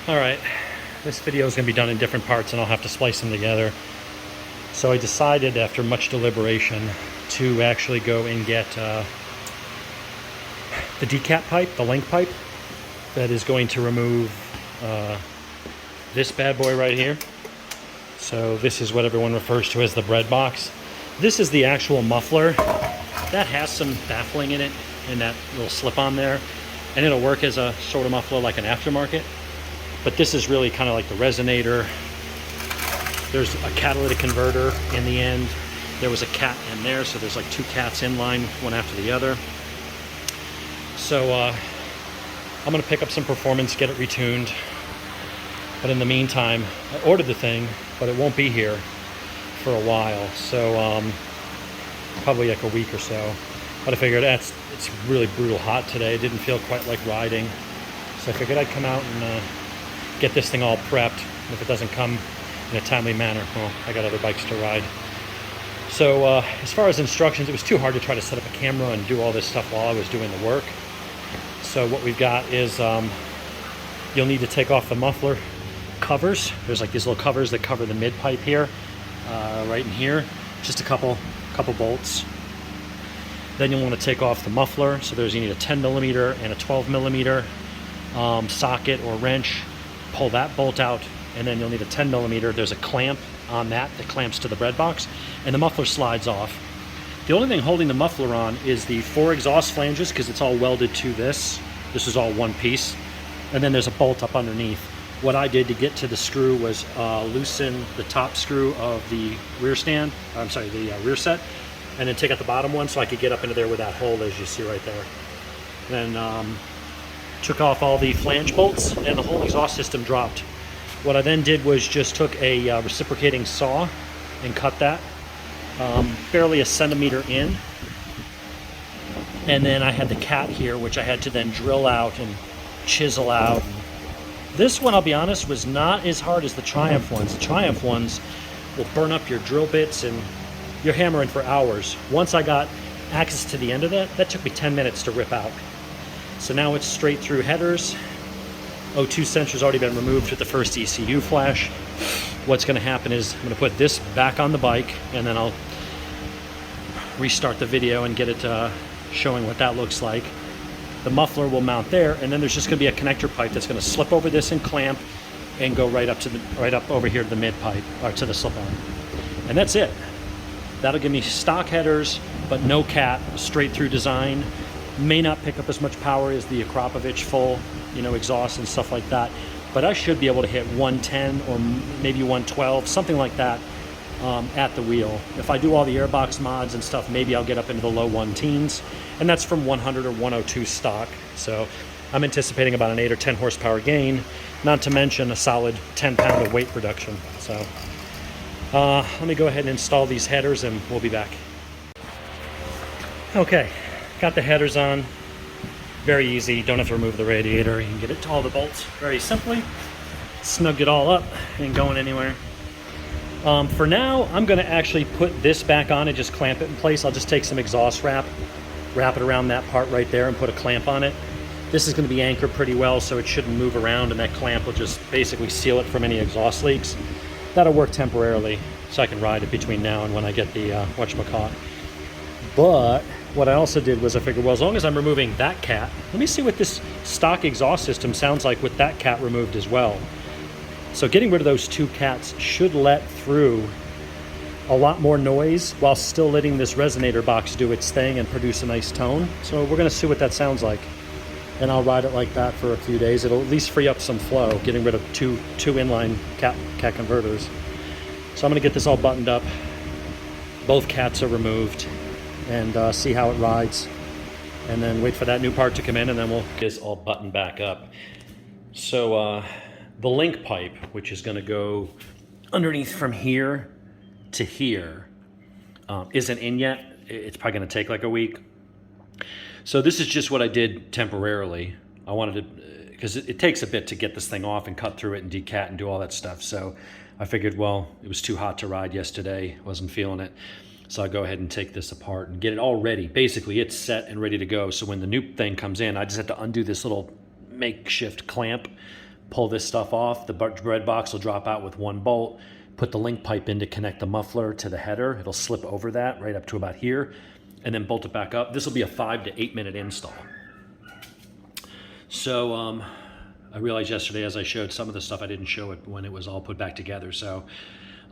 All right, this video is going to be done in different parts and I'll have to splice them together. So I decided after much deliberation to actually go and get the DeCAT pipe, the link pipe, that is going to remove this bad boy right here. So this is what everyone refers to as the bread box. This is the actual muffler. That has some baffling in it and that little slip on there. And it'll work as a sort of muffler like an aftermarket. But this is really kind of like the resonator. There's a catalytic converter in the end. There was a cat in there, so there's like two cats in line, one after the other. So I'm gonna pick up some performance, get it retuned. But in the meantime, I ordered the thing, but it won't be here for a while. So probably like a week or so. But I figured it's really brutal hot today. It didn't feel quite like riding. So I figured I'd come out and get this thing all prepped. If it doesn't come in a timely manner, well, I got other bikes to ride. So as far as instructions, it was too hard to try to set up a camera and do all this stuff while I was doing the work. So what we've got is you'll need to take off the muffler covers. There's like these little covers that cover the mid pipe here, right in here. Just a couple bolts. Then you'll want to take off the muffler. So you need a 10 millimeter and a 12 millimeter socket or wrench. Pull that bolt out, and then you'll need a 10 millimeter. There's a clamp on that clamps to the bread box, and the muffler slides off. The only thing holding the muffler on is the 4 exhaust flanges, because it's all welded to this. This is all one piece, and then there's a bolt up underneath. What I did to get to the screw was loosen the top screw of the rear stand, the rear set, and then take out the bottom one so I could get up into there with that hole as you see right there. Then took off all the flange bolts and the whole exhaust system dropped. What I then did was just took a reciprocating saw and cut that barely a centimeter in. And then I had the cat here, which I had to then drill out and chisel out. This one, I'll be honest, was not as hard as the Triumph ones. The Triumph ones will burn up your drill bits and you're hammering for hours. Once I got access to the end of that took me 10 minutes to rip out. So now it's straight through headers. O2 sensor's already been removed with the first ECU flash. What's gonna happen is I'm gonna put this back on the bike and then I'll restart the video and get it showing what that looks like. The muffler will mount there, and then there's just gonna be a connector pipe that's gonna slip over this and clamp and go right up over here to the mid pipe, or to the slip-on. And that's it. That'll give me stock headers, but no cat, straight through design. May not pick up as much power as the Akrapovic full, exhaust and stuff like that, but I should be able to hit 110 or maybe 112, something like that at the wheel. If I do all the airbox mods and stuff, maybe I'll get up into the low 110s, and that's from 100 or 102 stock. So I'm anticipating about an 8 or 10 horsepower gain, not to mention a solid 10-pound of weight reduction. So let me go ahead and install these headers and we'll be back. Okay. Got the headers on, very easy, don't have to remove the radiator, you can get it to all the bolts very simply, snugged it all up, ain't going anywhere. For now, I'm gonna actually put this back on and just clamp it in place. I'll just take some exhaust wrap it around that part right there and put a clamp on it. This is gonna be anchored pretty well, so it shouldn't move around, and that clamp will just basically seal it from any exhaust leaks. That'll work temporarily, so I can ride it between now and when I get the whatchamacallit. But what I also did was I figured, well, as long as I'm removing that cat, let me see what this stock exhaust system sounds like with that cat removed as well. So getting rid of those two cats should let through a lot more noise while still letting this resonator box do its thing and produce a nice tone. So we're gonna see what that sounds like. And I'll ride it like that for a few days. It'll at least free up some flow, getting rid of two inline cat converters. So I'm gonna get this all buttoned up. Both cats are removed, and see how it rides, and then wait for that new part to come in, and then we'll get this all buttoned back up. So the link pipe, which is gonna go underneath from here to here, isn't in yet. It's probably gonna take like a week. So this is just what I did temporarily. I wanted to, because it takes a bit to get this thing off and cut through it and DeCAT and do all that stuff. So I figured, well, it was too hot to ride yesterday, wasn't feeling it. So I go ahead and take this apart and get it all ready. Basically, it's set and ready to go. So when the new thing comes in, I just have to undo this little makeshift clamp, pull this stuff off. The bread box will drop out with one bolt. Put the link pipe in to connect the muffler to the header. It'll slip over that right up to about here, and then bolt it back up. This will be a 5 to 8 minute install. So I realized yesterday as I showed some of the stuff, I didn't show it when it was all put back together. So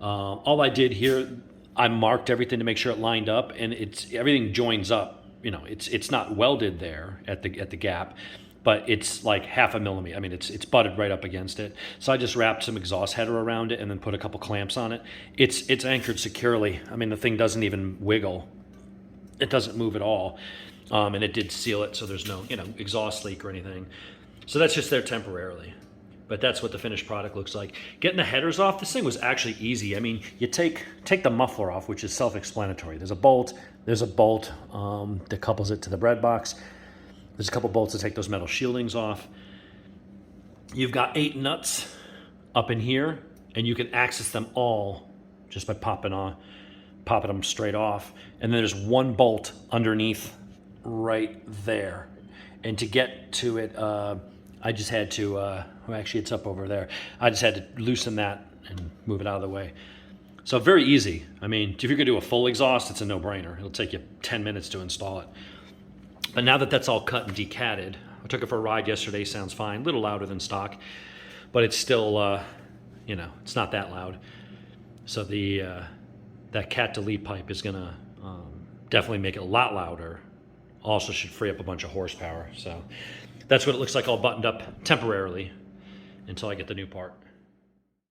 all I did here, I marked everything to make sure it lined up, and everything joins up. You know, it's not welded there at the gap, but it's like 0.5 millimeter. I mean, it's butted right up against it. So I just wrapped some exhaust header around it and then put a couple clamps on it. It's anchored securely. I mean, the thing doesn't even wiggle. It doesn't move at all. And it did seal it, so there's no, you know, exhaust leak or anything. So that's just there temporarily. But that's what the finished product looks like. Getting the headers off, this thing was actually easy. I mean, you take the muffler off, which is self-explanatory. There's a bolt that couples it to the bread box. There's a couple bolts to take those metal shieldings off. You've got 8 nuts up in here, and you can access them all just by popping them straight off. And then there's one bolt underneath right there. And to get to it, I just had to, well, actually it's up over there. I just had to loosen that and move it out of the way. So very easy. I mean, if you're gonna do a full exhaust, it's a no-brainer. It'll take you 10 minutes to install it. But now that that's all cut and decatted, I took it for a ride yesterday, sounds fine. A little louder than stock, but it's still, you know, it's not that loud. So that cat delete pipe is gonna definitely make it a lot louder. Also should free up a bunch of horsepower. So that's what it looks like all buttoned up temporarily until I get the new part.